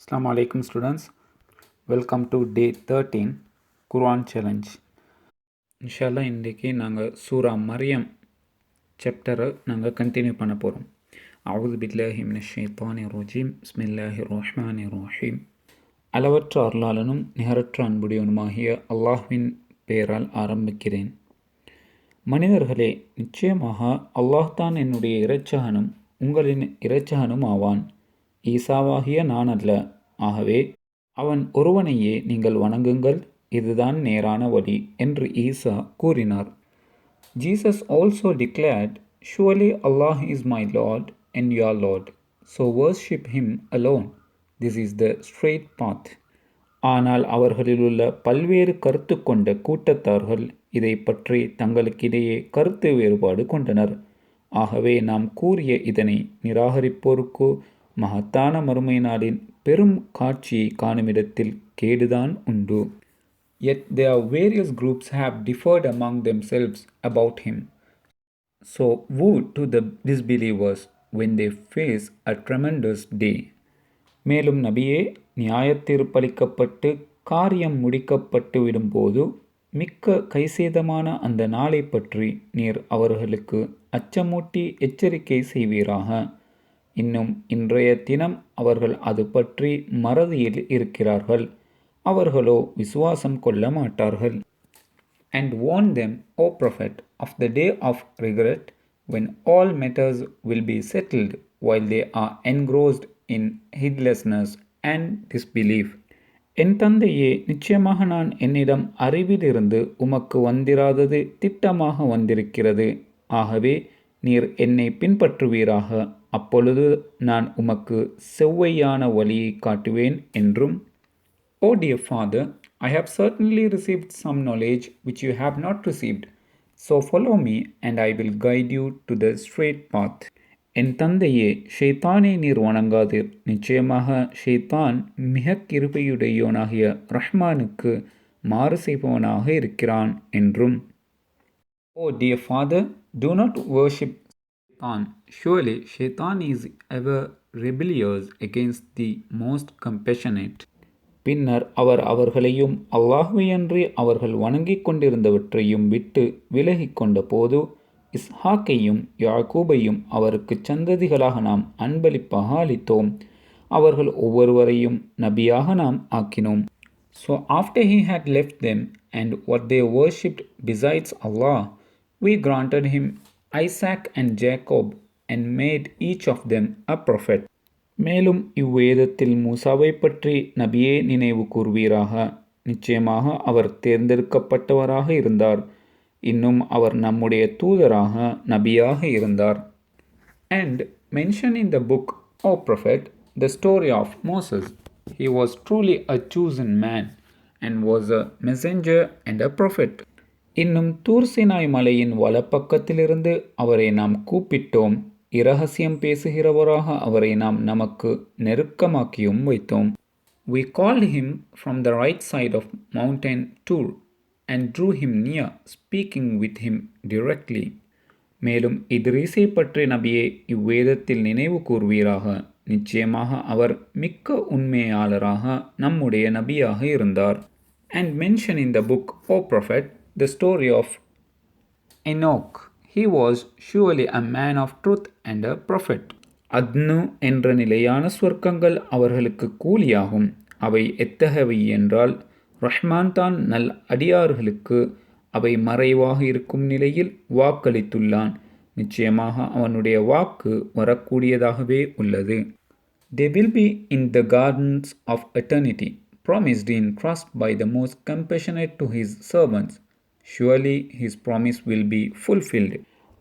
Assalamu alaikum students. Welcome to day 13 Quran challenge. இன்ஷால்லா இன்றைக்கி நாங்கள் சூரா மரியம் சாப்டரை நாங்கள் கண்டினியூ பண்ண போகிறோம். அவுது பில்லாஹி மினஷ் ஷைத்தானிர் ரஜீம் பிஸ்மில்லாஹிர் ரஹ்மானிர் ரஹீம். அளவற்ற அருளாளனும் நிகரற்ற அன்புடையவனுமாகிய அல்லாஹ்வின் பெயரால் ஆரம்பிக்கிறேன். மனிதர்களே, நிச்சயமாக அல்லாஹ்தான் என்னுடைய இரட்சகனும் உங்களின் இரட்சகனும் ஆவான். ஈசாவாகிய நான் அல்ல. ஆகவே அவன் ஒருவனையே நீங்கள் வணங்குங்கள், இதுதான் நேரான வழி என்று ஈசா கூறினார். Jesus also declared, Surely Allah is my Lord and your Lord, so worship him alone. This is the straight path. ஆனால் அவர்களிலுள்ள பல்வேறு கருத்து கொண்ட கூட்டத்தார்கள் இதை பற்றி தங்களுக்கிடையே கருத்து வேறுபாடு கொண்டனர். ஆகவே நாம் கூறிய இதனை நிராகரிப்போருக்கு மகத்தான மறுமை நாளின் பெரும் காட்சியை காணுமிடத்தில் கேடுதான் உண்டு. Yet their various groups have differed among themselves about him. So woe to the disbelievers when they face a tremendous day. மேலும் நபியே, நியாயத்தீர்ப்பளிக்கப்பட்டு காரியம் முடிக்கப்பட்டு விடும்போது மிக்க கைசேதமான அந்த நாளை பற்றி நீர் அவர்களுக்கு அச்சமூட்டி எச்சரிக்கை செய்வீராக. இன்னும் இன்றைய தினம் அவர்கள் அது பற்றி மறதியில் இருக்கிறார்கள், அவர்களோ விசுவாசம் கொள்ள மாட்டார்கள். And warn them, O Prophet, of the day of regret, when all matters will be settled while they are engrossed in heedlessness and disbelief. என் தந்தையே, நிச்சயமாக நான் என்னிடம் அறிவிலிருந்து உமக்கு வந்திராதது திட்டமாக வந்திருக்கிறது. ஆகவே நீர் என்னை பின்பற்றுவீராக, அப்பொழுது நான் உமக்கு செவ்வையான வழியை காட்டுவேன் என்றும். O dear Father, I have certainly received some knowledge which you have not received. So follow me and I will guide you to the straight path. என் தந்தையே, ஷைத்தானை நீர் வணங்காதீர். நிச்சயமாக ஷைத்தான் மிக கிருபையுடையோனாகிய ரஹ்மானுக்கு மாறு செய்பவனாக இருக்கிறான் என்றும். O dear Father, do not worship Shaitan. Surely Shaitan is ever rebellious against the most compassionate. பின்னர் அவர் அவர்களையும் அல்லாஹ்வையன்றி அவர்கள் வணங்கிக் கொண்டிருந்தவற்றையும் விட்டு விலகிக் கொண்ட போது இஸ்ஹாக்கையும் யாக்கூபையும் அவருக்கு சந்ததிகளாக நாம் அன்பளிப்பாக அளித்தோம். அவர்கள் ஒவ்வொருவரையும் நபியாக நாம் ஆக்கினோம். So after he had left them and what they worshipped besides Allah, we granted him Isaac and Jacob and made each of them a prophet. மேலும் இவ்வேதத்தில் மூசாவை பற்றி நபியே நினைவு கூர்வீராக. நிச்சயமாக அவர் தேர்ந்தெடுக்கப்பட்டவராக இருந்தார். இன்னும் அவர் நம்முடைய தூதராக நபியாக இருந்தார். And mention in the book, O Prophet, the story of Moses. He was truly a chosen man and was a messenger and a prophet. இன்னும் தூர் சினாய் மலையின் வலப்பக்கத்திலிருந்து அவரை நாம் கூப்பிட்டோம். இரகசியம் பேசுகிறவராக அவரை நாம் நமக்கு நெருக்கமாக்கியும் வைத்தோம். We called him from the right side of mountain Tur and drew him near, speaking with him directly. மேலும் இத்ரீஸை பற்றி நபியே இவ்வேதத்தில் நினைவு கூர்வீராக. நிச்சயமாக அவர் மிக்க உண்மையாளராக நம்முடைய நபியாக இருந்தார். And mention in the book, O Prophet, the story of Enoch. He was surely a man of truth and a prophet. அத்னு என்ற நிலையான சொர்க்கங்கள் அவர்களுக்கு கூலியாகும். அவை எத்தகையவை என்றால், ரஹ்மான் தான் நல் அடியார்களுக்கு அவை மறைவாக இருக்கும் நிலையில் வாக்களித்துள்ளான். நிச்சயமாக அவனுடைய வாக்கு வரக்கூடியதாகவே உள்ளது. They will be in the gardens of eternity, promised in trust by the most compassionate to his servants. Surely his promise will be fulfilled.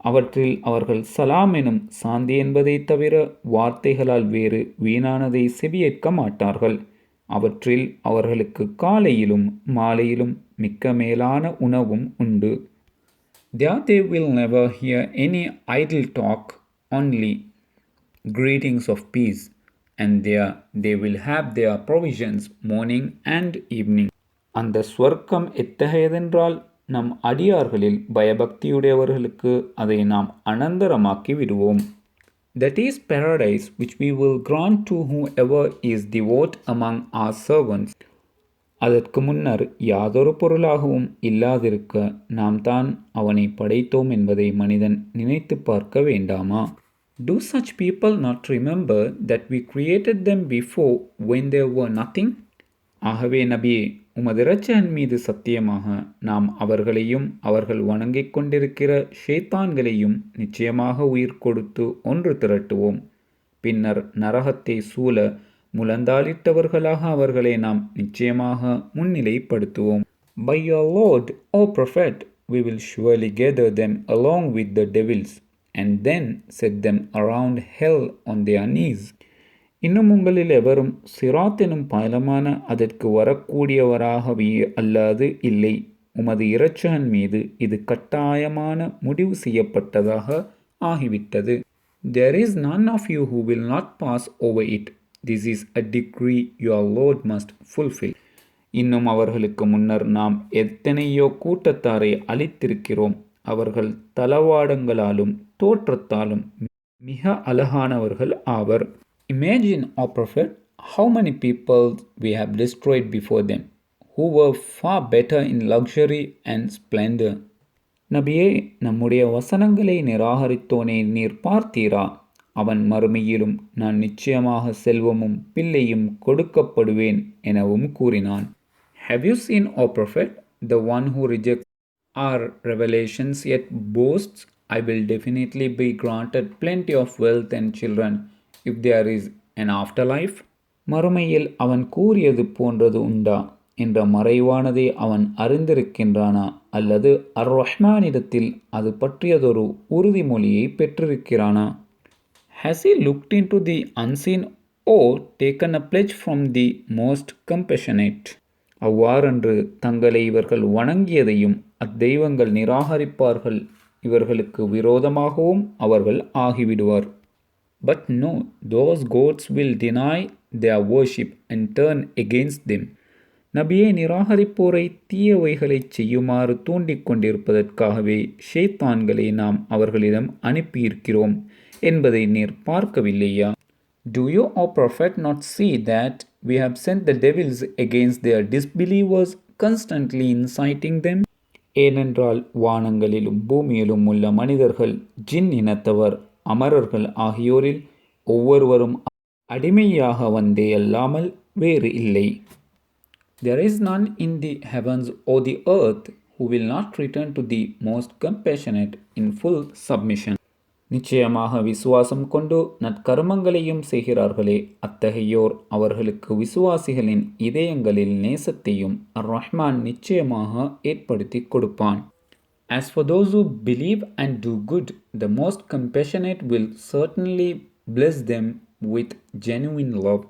அவற்றில் அவர்கள் சலாம் எனும் சாந்தி என்பதை தவிர வார்த்தைகளால் வேறு வீணானதை செவியேற்க மாட்டார்கள். அவற்றில் அவர்களுக்கு காலையிலும் மாலையிலும் மிக்க மேலான உணவும் உண்டு. There they will never hear any idle talk, only greetings of peace, and there they will have their provisions morning and evening. அந்த ஸ்வர்க்கம் எத்தகையதென்றால், நம் அடியார்களில் பயபக்தியுடையவர்களுக்கு அதை நாம் அனந்தரமாக்கி விடுவோம். That is paradise which we will grant to whoever is devout among our servants. அதற்கு முன்னர் யாதொரு பொருளாகவும் இல்லாதிருக்க நாம் தான் அவனை படைத்தோம் என்பதை மனிதன் நினைத்து பார்க்க வேண்டாமா? Do such people not remember that we created them before when there were nothing? ஆகவே நபியே, உமது இரட்சகன் மீது சத்தியமாக நாம் அவர்களையும் அவர்கள் வணங்கிக் கொண்டிருக்கிற ஷைத்தான்களையும் நிச்சயமாக உயிர் கொடுத்து ஒன்று திரட்டுவோம். பின்னர் நரகத்தை சூழ முழந்தாளிட்டவர்களாக அவர்களை நாம் நிச்சயமாக முன்னிலைப்படுத்துவோம். By your Lord, O Prophet, we will surely gather them along with the devils and then set them around hell on their knees. இன்னும் உங்களில் எவரும் சிராத் எனும் பாலமான அதற்கு வரக்கூடியவராகவே அல்லாது இல்லை. உமது இரட்சகன் மீது இது கட்டாயமான முடிவு செய்யப்பட்டதாக ஆகிவிட்டது. There is none of you who will not pass over it. This is a decree your Lord must fulfill. இன்னும் அவர்களுக்கு முன்னர் நாம் எத்தனையோ கூட்டத்தாரை அழித்திருக்கிறோம். அவர்கள் தளவாடங்களாலும் தோற்றத்தாலும் மிக அழகானவர்கள் ஆவர். Imagine, O Prophet, how many people we have destroyed before them, who were far better in luxury and splendor. நபியே, நம்முடைய வசனங்களை நிராகரித்தோனே நீர் பார்த்தீரா? அவன் மறுமையிலும் நான் நிச்சயமாக செல்வமும் பிள்ளையும் கொடுக்கப்படுவேன் எனவும் கூறினான். Have you seen, O Prophet, the one who rejects our revelations yet boasts, I will definitely be granted plenty of wealth and children if there is an afterlife? மறுமையில் அவன் கூறியது போன்றது உண்டா என்ற மறைவானதை அவன் அறிந்திருக்கின்றானா, அல்லது அர் ரஹ்மானிடத்தில் அது பற்றியதொரு உறுதிமொழியை பெற்றிருக்கிறானா? Has he looked into the unseen or taken a pledge from the most compassionate? அவ்வாறன்று தங்களை இவர்கள் வணங்கியதையும் அத்தெய்வங்கள் நிராகரிப்பார்கள். இவர்களுக்கு விரோதமாகவும் அவர்கள் ஆகிவிடுவார். But no, those gods will deny their worship and turn against them. நபியை நிராகரிப்போரை தீயவைகளை செய்யுமாறு தூண்டிக் கொண்டிருப்பதற்காகவே ஷைத்தான்களை நாம் அவர்களிடம் அனுப்பியிருக்கிறோம் என்பதை நீர் பார்க்கவில்லையா? Do you, O Prophet, not see that we have sent the devils against their disbelievers, constantly inciting them? ஏனென்றால் வானங்களிலும் பூமியிலும் உள்ள மனிதர்கள், ஜின் இனத்தவர், அமரர்கள் ஆகியோரில் ஒவ்வொருவரும் அடிமையாக வந்தே அல்லாமல் வேறு இல்லை. There is none in the heavens or the earth who will not return to the most compassionate in full submission. நிச்சயமாக விசுவாசம் கொண்டு நற்கர்மங்களையும் செய்கிறார்களே, அத்தகையோர் அவர்களுக்கு விசுவாசிகளின் இதயங்களில் நேசத்தையும் அர் ரஹ்மான் நிச்சயமாக ஏற்படுத்தி கொடுப்பான். As for those who believe and do good, the most compassionate will certainly bless them with genuine love.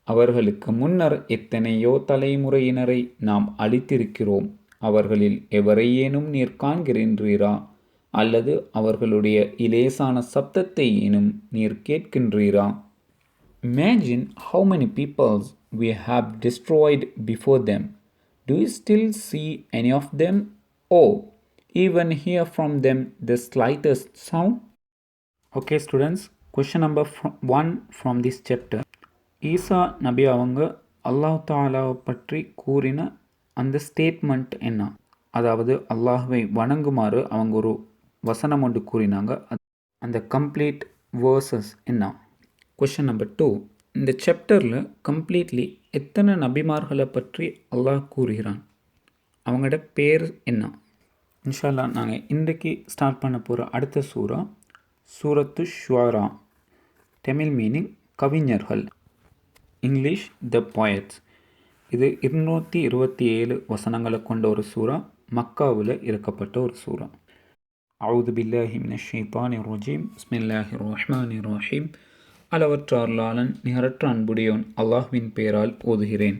அவர்களுக்கு முன்னர் எத்தனையோ தலைமுறையினரை நாம் அளித்திருக்கிறோம். அவர்களில் எவரையேனும் நீர் காண்கின்றீரா? அல்லது அவர்களுடைய இலேசான சப்தத்தை ஏனும் நீர் கேட்கின்றீரா? Imagine how many peoples we have destroyed before them. Do you still see any of them? Or even hear from them the slightest sound? Okay students, question number 1 from this chapter. ஈசா நபி அவங்க அல்லாஹ் தாலாவை பற்றி கூறின அந்த statement என்ன? அதாவது அல்லாஹ்வை வணங்குமாறு அவங்க ஒரு வசனம் ஒன்று கூறினாங்க. அந்த கம்ப்ளீட் வேர்சஸ் என்ன? கொஷின் நம்பர் 2, இந்த சாப்டரில் கம்ப்ளீட்லி எத்தனை நபிமார்களை பற்றி அல்லாஹ் கூறுகிறான்? அவங்களோட பேர் என்ன? இன்ஷா அல்லாஹ் நாங்கள் இன்றைக்கு ஸ்டார்ட் பண்ண போகிற அடுத்த சூரா சூரத்து ஷுஆரா. தமிழ் மீனிங் கவிஞர்கள், இங்கிலீஷ் த போயட்ஸ். இது 227 வசனங்களை கொண்ட ஒரு சூரா. மக்காவில் இறக்கப்பட்ட ஒரு சூரா. அவுது பில்லாஹி மினஷ் ஷைத்தானிர் ரஜீம். பிஸ்மில்லாஹிர் ரஹ்மானிர் ரஹீம். அளவற்ற அருளாளன் நிகரற்ற அன்புடையோன் அல்லாஹ்வின் பெயரால் ஓதுகிறேன்.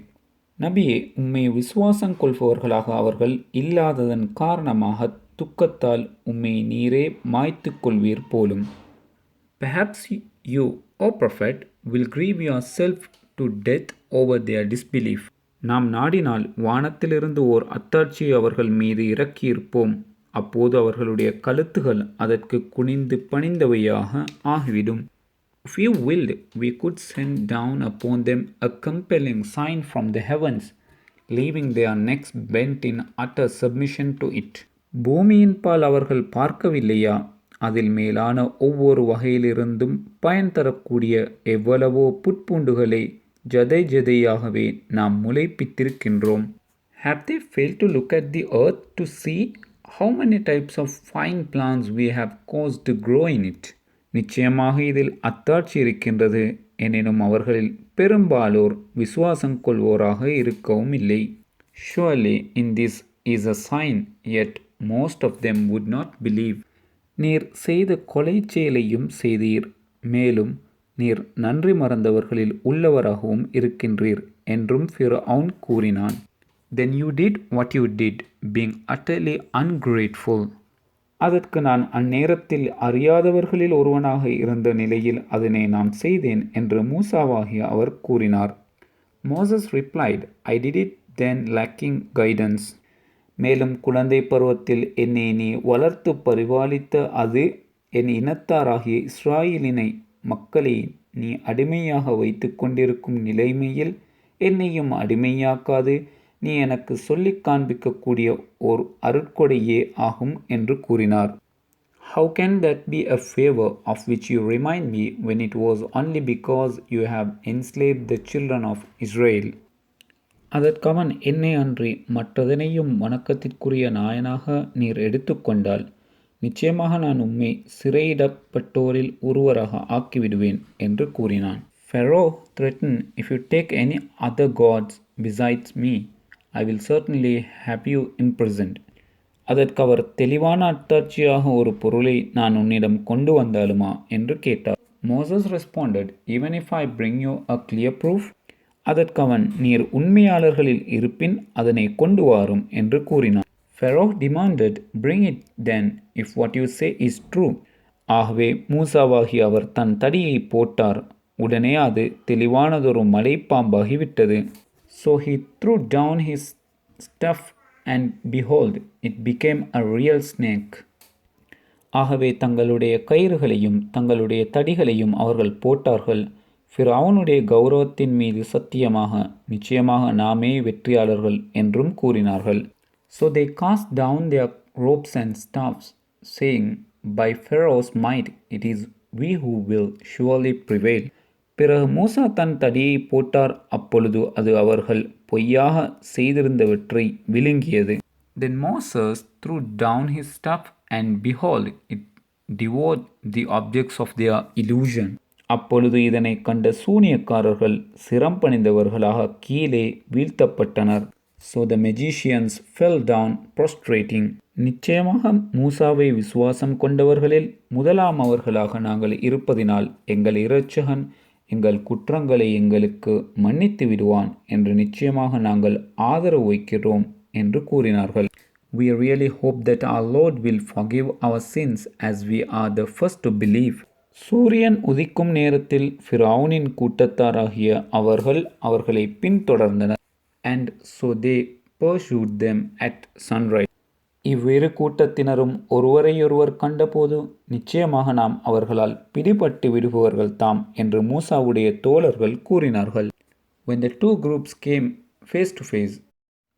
நபியே, உம்மை விசுவாசம் கொள்பவர்களாக அவர்கள் இல்லாததன் காரணமாக துக்கத்தால் உம்மை நீரே மாய்த்து கொள்வீர் போலும். Perhaps you, O Prophet, will grieve yourself to death over their disbelief. நாம் நாடினால் வானத்திலிருந்து ஓர் அத்தாட்சியை அவர்கள் மீது இறக்கியிருப்போம். அப்போது அவர்களுடைய கழுத்துகள் அதற்கு குனிந்து பணிந்தவையாக ஆகிவிடும். If you willed, we could send down upon them a compelling sign from the heavens, leaving their necks bent in utter submission to it. பூமியின் பால் அவர்கள் பார்க்கவில்லையா? அதில் மேலான ஒவ்வொரு வகையிலிருந்தும் பயன் தரக்கூடிய எவ்வளவோ புட்பூண்டுகளை ஜதை ஜதையாகவே நாம் முளைப்பித்திருக்கின்றோம். Have they failed to look at the earth to see how many types of fine plants we have caused to grow in it? நிச்சயமாக இதில் அத்தாட்சி இருக்கின்றது. எனினும் அவர்களில் பெரும்பாலோர் விசுவாசம் கொள்வோராக இருக்கவும் இல்லை. Surely in this is a sign, yet most of them would not believe. நீர் செய்த கொலை செயலையும் செய்தீர், மேலும் நீர் நன்றி மறந்தவர்களில் உள்ளவராகவும் இருக்கின்றீர் என்றும் ஃபிரௌன் கூறினான். Then you did what you did, being utterly ungrateful. அதற்கு நான் அந்நேரத்தில் அறியாதவர்களில் ஒருவனாக இருந்த நிலையில் அதனை நான் செய்தேன் என்று மூசாவாகிய அவர் கூறினார். Moses replied, I did it then lacking guidance. மேலும் குழந்தை பருவத்தில் என்னை நீ வளர்த்து பரிபாலித்த அது என் இனத்தாராகிய இஸ்ராயேலினை மக்களை நீ அடிமையாக வைத்து கொண்டிருக்கும் நிலைமையில் என்னையும் அடிமையாக்காது நீ எனக்கு சொல்லிக் காண்பிக்கக்கூடிய ஓர் அருட்கொடையே ஆகும் என்று கூறினார். How can that be a favor of which you remind me when it was only because you have enslaved the children of Israel? அதற்கவன் என்னை அன்றி மற்றதனையும் வணக்கத்திற்குரிய நாயனாக நீர் எடுத்துக்கொண்டால் நிச்சயமாக நான் உம்மை சிறையிடப்பட்டோரில் ஒருவராக ஆக்கிவிடுவேன் என்று கூறினான். Pharaoh threatened, if you take any other gods besides me, I will certainly have you imprisoned. அதற்கு அவர் தெளிவான அத்தாட்சியாக ஒரு பொருளை நான் உன்னிடம் கொண்டு வந்தாலுமா என்று கேட்டார். Moses responded, even if I bring you a clear proof. அதற்கு அவன் நீர் உண்மையாளர்களில் இருப்பின் அதனை கொண்டு வாரும் என்று கூறினான். Pharaoh demanded, bring it then if what you say is true. ஆகவே மூசாவாகி அவர் தன் தடியை போட்டார். உடனே அது தெளிவானதொரு மலைப்பாம்பாகிவிட்டது. So he threw down his staff and behold, it became a real snake. ஆகவே தங்களுடைய கயிறுகளையும் தங்களுடைய தடிகளையும் அவர்கள் போட்டார்கள். ஃபிரௌனுடைய கௌரவத்தின் மீது சத்தியமாக நிச்சயமாக நாமே வெற்றியாளர்கள் என்றும் கூறினார்கள். So they cast down their ropes and staffs, saying, by Pharaoh's might it is we who will surely prevail. பிறகு மூசா தன் தடியை போட்டார். அப்பொழுது அது அவர்கள் பொய்யாக செய்திருந்தவற்றை விழுங்கியது. Then Moses threw down his staff and behold, it devoured the objects of their illusion. அப்பொழுது இதனை கண்ட சூனியக்காரர்கள் சிரம் பணிந்தவர்களாக கீழே வீழ்த்தப்பட்டனர். So the magicians fell down prostrating. நிச்சயமாக மூசாவை விசுவாசம் கொண்டவர்களில் முதலாம் அவர்களாக நாங்கள் இருப்பதினால் எங்கள் இரட்சகன் எங்கள் குற்றங்களை எங்களுக்கு மன்னித்து விடுவான் என்று நிச்சயமாக நாங்கள் ஆதரவு வைக்கிறோம் என்று கூறினார்கள். We really hope that our Lord will forgive our sins as we are the first to believe. சூரியன் உதிக்கும் நேரத்தில் ஃபிரௌனின் கூட்டத்தாராகிய அவர்கள் அவர்களை பின்தொடர்ந்தனர். And so they pursued them at sunrise. இவ்விரு கூட்டத்தினரும் ஒருவரையொருவர் கண்டபோது நிச்சயமாக நாம் அவர்களால் பிடிபட்டு விடுபவர்கள் தாம் என்று மூசாவுடைய தோழர்கள் கூறினார்கள். When the two groups came face to face,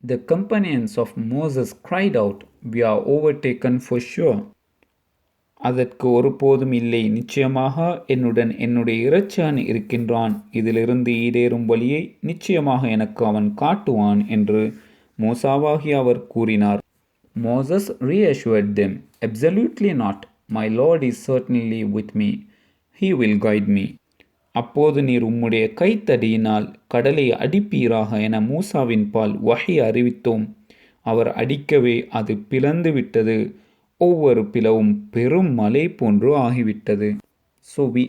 the companions of Moses cried out, we are overtaken for sure. அதற்கு ஒருபோதும் இல்லை, நிச்சயமாக என்னுடன் என்னுடைய இரட்சகன் இருக்கின்றான், இதிலிருந்து ஈடேறும் வழியை நிச்சயமாக எனக்கு அவன் காட்டுவான் என்று மூசாவாகி அவர் கூறினார். Moses reassured them, absolutely not, my Lord is certainly with me, he will guide me. அப்போது நீர் உம்முடைய கைத்தடியினால் கடலை அடிப்பீராக என மூசாவின் பால் வஹி அறிவித்தோம். அவர் அடிக்கவே அது பிளந்து விட்டது. ஒவ்வொரு பிளவும் பெரும் மலை போன்று ஆகிவிட்டது. So we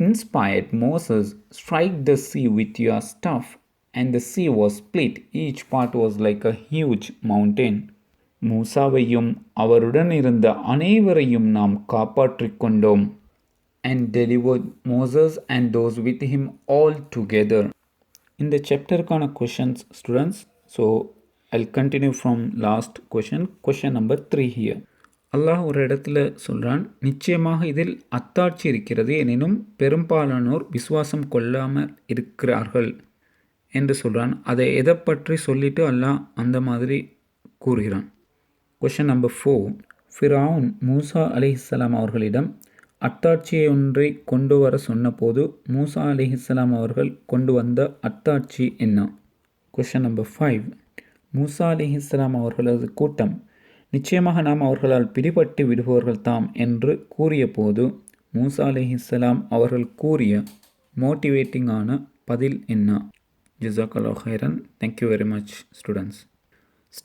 inspired Moses, strike the sea with your staff, and the sea was split. Each part was like a huge mountain. மூசாவையும் அவருடன் இருந்த அனைவரையும் நாம் காப்பாற்றிக் கொண்டோம். And delivered Moses and those with him all together. In the chapter kana questions students, so I'll continue from last question number 3 here. அல்லாஹ் ஒரு இடத்துல சொல்கிறான், நிச்சயமாக இதில் அத்தாட்சி இருக்கிறது, எனினும் பெரும்பாலானோர் விசுவாசம் கொள்ளாமல் இருக்கிறார்கள் என்று சொல்கிறான். அதை எதை பற்றி சொல்லிட்டு அல்லாஹ் அந்த மாதிரி கூறுகிறான். Question number 4. ஃபிரவுன் மூசா அலைஹிஸ்ஸலாம் அவர்களிடம் அத்தாட்சியை ஒன்றை கொண்டு வர சொன்னபோது மூசா அலைஹிஸ்ஸலாம் அவர்கள் கொண்டு வந்த அத்தாட்சி என்ன? Question number 5. மூசா அலைஹிஸ்ஸலாம் அவர்களது கூட்டம் நிச்சயமாக நாம் அவர்களால் பிடிபட்டு விடுபவர்கள் தாம் என்று கூறிய போது மூசா அலைஹிஸ்ஸலாம் அவர்கள் கூறிய மோட்டிவேட்டிங்கான பதில் என்ன? ஜஸாக்கல்லாஹு ஹைரன். Thank you very much students.